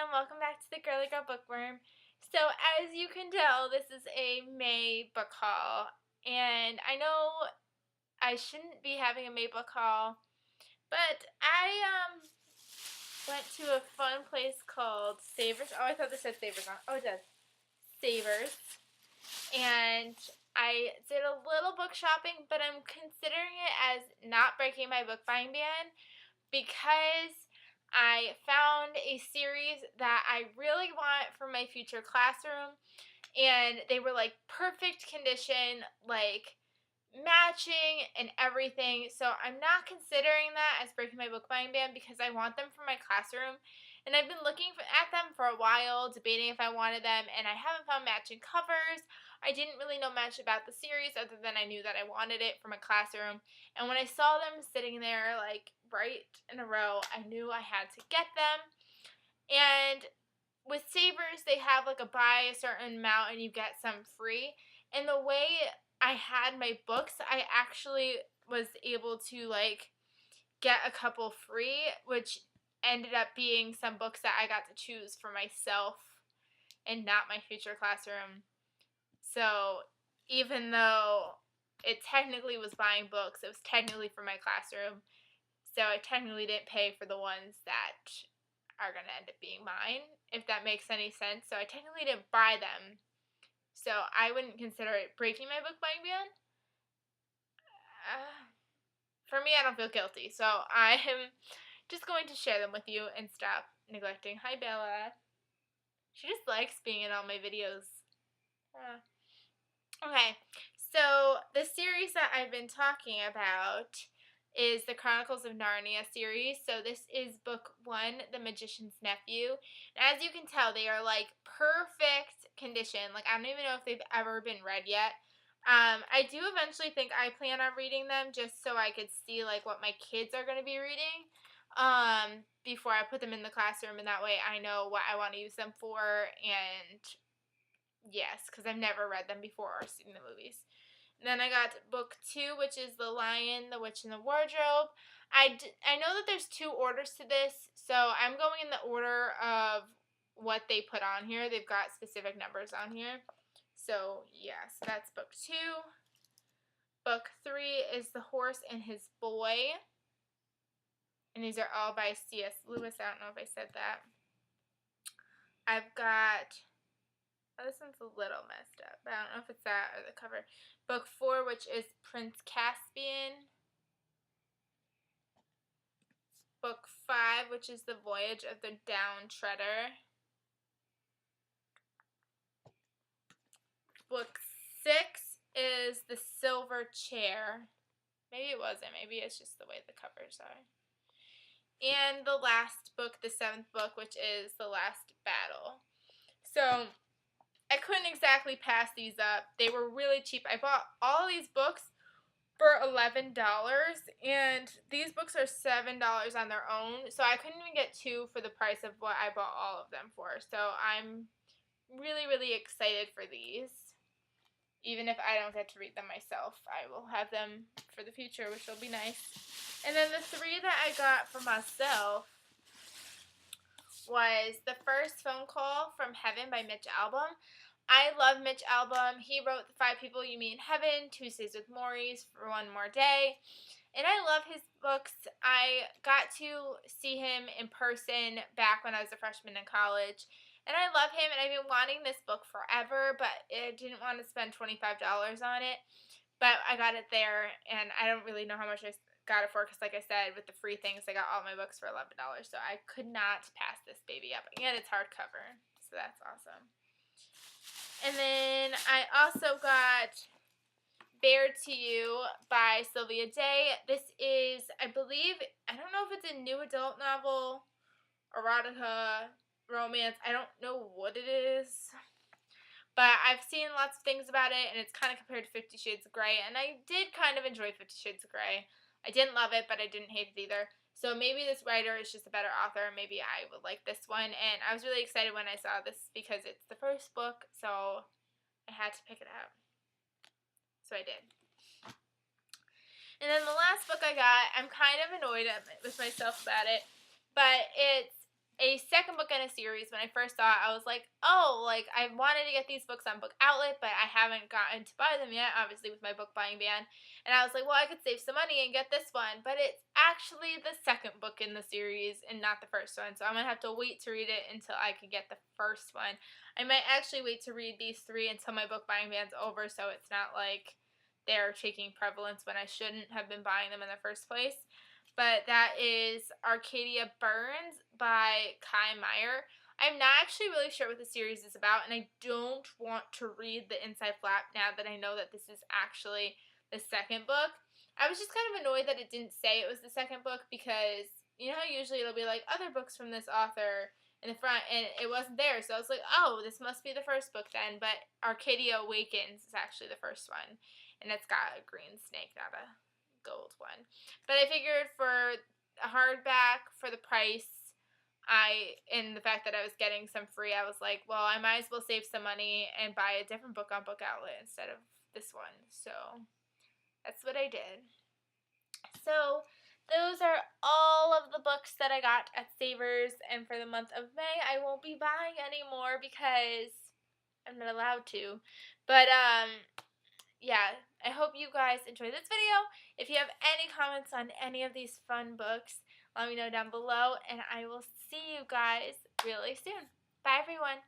everyone, welcome back to the Girly Girl Bookworm. So as you can tell, this is a May book haul, and I know I shouldn't be having a May book haul, but I went to a fun place called Savers. Oh, I thought this said Savers on. Oh, it does. Savers. And I did a little book shopping, but I'm considering it as not breaking my book buying ban because I found a series that I really want for my future classroom, and they were like perfect condition, like matching and everything. So I'm not considering that as breaking my book buying ban because I want them for my classroom. And I've been looking at them for a while, debating if I wanted them, and I haven't found matching covers. I didn't really know much about the series other than I knew that I wanted it for my classroom. And when I saw them sitting there like right in a row, I knew I had to get them. And with Savers, they have like a buy a certain amount and you get some free. And the way I had my books, I actually was able to like get a couple free, which ended up being some books that I got to choose for myself and not my future classroom. So even though it technically was buying books, it was technically for my classroom. So I technically didn't pay for the ones that are going to end up being mine, if that makes any sense. So I technically didn't buy them. So I wouldn't consider it breaking my book buying ban. For me, I don't feel guilty. So I am just going to share them with you and stop neglecting. Hi, Bella. She just likes being in all my videos. Okay, so the series that I've been talking about is the Chronicles of Narnia series. So this is book 1, The Magician's Nephew. And as you can tell, they are like perfect condition. Like I don't even know if they've ever been read yet. I do eventually think I plan on reading them just so I could see like what my kids are going to be reading before I put them in the classroom, and that way I know what I want to use them for. And yes, because I've never read them before or seen the movies. And then I got book 2, which is The Lion, the Witch, and the Wardrobe. I know that there's 2 orders to this, so I'm going in the order of what they put on here. They've got specific numbers on here. So, yeah, so that's book 2. Book 3 is The Horse and His Boy. And these are all by C.S. Lewis. I don't know if I said that. I've got... Oh, this one's a little messed up. I don't know if it's that or the cover. Book 4, which is Prince Caspian. Book 5, which is The Voyage of the Downtreader. Book 6 is The Silver Chair. Maybe it wasn't. Maybe it's just the way the covers are. And the last book, the 7th book, which is The Last Battle. So I couldn't exactly pass these up. They were really cheap. I bought all these books for $11, and these books are $7 on their own, so I couldn't even get 2 for the price of what I bought all of them for. So I'm really, really excited for these. Even if I don't get to read them myself, I will have them for the future, which will be nice. And then the 3 that I got for myself was The First Phone Call from Heaven by Mitch Albom. I love Mitch Albom. He wrote The 5 People You Meet in Heaven, Tuesdays with Morries, For One More Day. And I love his books. I got to see him in person back when I was a freshman in college. And I love him, and I've been wanting this book forever, but I didn't want to spend $25 on it. But I got it there, and I don't really know how much I got it for, because like I said, with the free things, I got all my books for $11. So I could not pass this baby up. And it's hardcover, so that's awesome. And then I also got Bared to You by Sylvia Day. This is, I believe, I don't know if it's a new adult novel, erotica, romance. I don't know what it is. But I've seen lots of things about it, and it's kind of compared to 50 Shades of Grey. And I did kind of enjoy 50 Shades of Grey. I didn't love it, but I didn't hate it either. So maybe this writer is just a better author. Maybe I would like this one. And I was really excited when I saw this because it's the first book, so I had to pick it up. So I did. And then the last book I got, I'm kind of annoyed with myself about it, but it's a second book in a series. When I first saw it, I was like, oh, like I wanted to get these books on Book Outlet, but I haven't gotten to buy them yet, obviously with my book buying ban. And I was like, well, I could save some money and get this one, but it's actually the second book in the series and not the first one. So I'm gonna have to wait to read it until I can get the first one. I might actually wait to read these three until my book buying ban's over, so it's not like they're taking prevalence when I shouldn't have been buying them in the first place. But that is Arcadia Burns by Kai Meyer. I'm not actually really sure what the series is about, and I don't want to read the inside flap now that I know that this is actually the second book. I was just kind of annoyed that it didn't say it was the second book, because you know how usually it'll be like other books from this author in the front, and it wasn't there. So I was like, oh, this must be the first book then. But Arcadia Awakens is actually the first one, and it's got a green snake, not a gold one. But I figured for a hardback for the price, and the fact that I was getting some free, I was like, well, I might as well save some money and buy a different book on Book Outlet instead of this one. So that's what I did. So those are all of the books that I got at Savers, and for the month of May, I won't be buying anymore because I'm not allowed to. But yeah, I hope you guys enjoyed this video. If you have any comments on any of these fun books, let me know down below, and I will see you guys really soon. Bye, everyone.